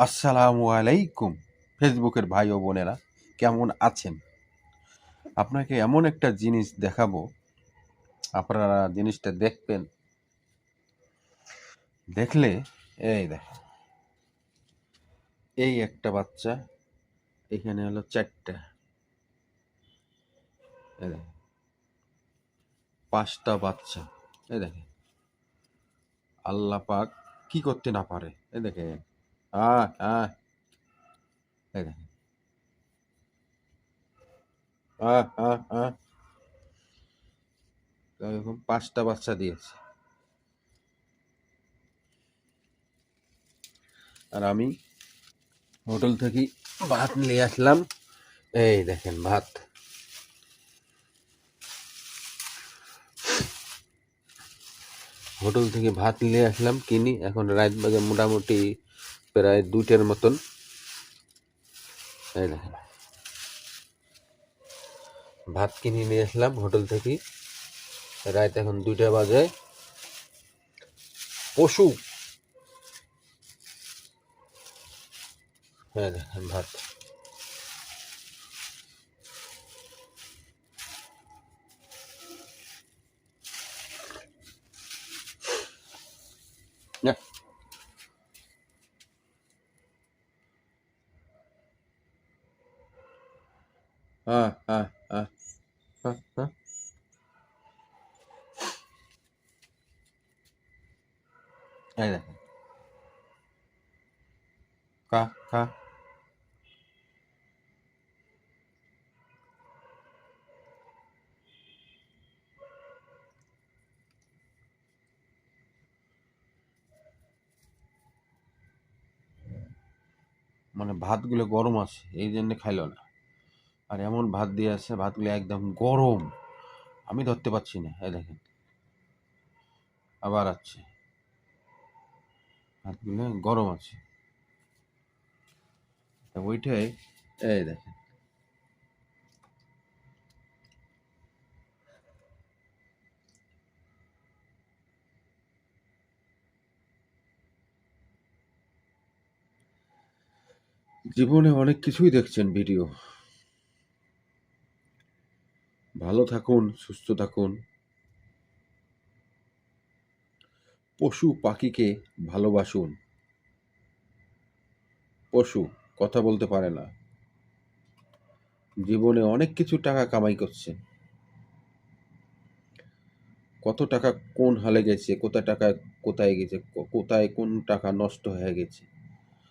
আসসালামু আলাইকুম ফেসবুকের ভাই ও বোনেরা, কেমন আছেন? আপনাকে এমন একটা জিনিস দেখাবো, আপনারা জিনিসটা দেখবেন। দেখলে এই দেখেন, এই একটা বাচ্চা, এখানে হলো চারটা, এই দেখেন পাঁচটা বাচ্চা। এই দেখেন আল্লাহ পাক কি করতে না পারে। এই দেখেন আহ আহ এই দেখেন আহ আহ আহ এরকম পাঁচটা বাচ্চা দিয়েছে। আর আমি হোটেল থেকে ভাত নিয়ে আসলাম। এই দেখেন ভাত, হোটেল থেকে ভাত নিয়ে আসলাম কিনি। এখন রাত বাজে মোটামুটি প্রায় 2টার মতন। এই দেখেন ভাত কিনে নিয়ে আসলাম হোটেল থেকে, রাত এখন 2টা বাজে। পশু, হ্যাঁ দেখেন ভাত। না, হ্যাঁ হ্যাঁ হ্যাঁ হ্যাঁ হ্যাঁ এই দেখেন কা কা মানে ভাতগুলো গরম আছে এই জন্য খাইলো না। আর এমন ভাত দিয়ে আছে, ভাতগুলো একদম গরম, আমি ধরতে পারছি না। এই দেখেন আবার আছে, ভাতগুলো গরম আছে। তা ওইটাই, এই দেখেন জীবনে অনেক কিছুই দেখছেন ভিডিও। ভালো থাকুন, সুস্থ থাকুন। পশু পাখিকে ভালোবাসুন। পশু কথা বলতে পারে না, জীবনে অনেক কিছু টাকা কামাই করছে। কত টাকা কোন হালে গেছে, কোথায় টাকা কোথায় গেছে, কোথায় কোন টাকা নষ্ট হয়ে গেছে।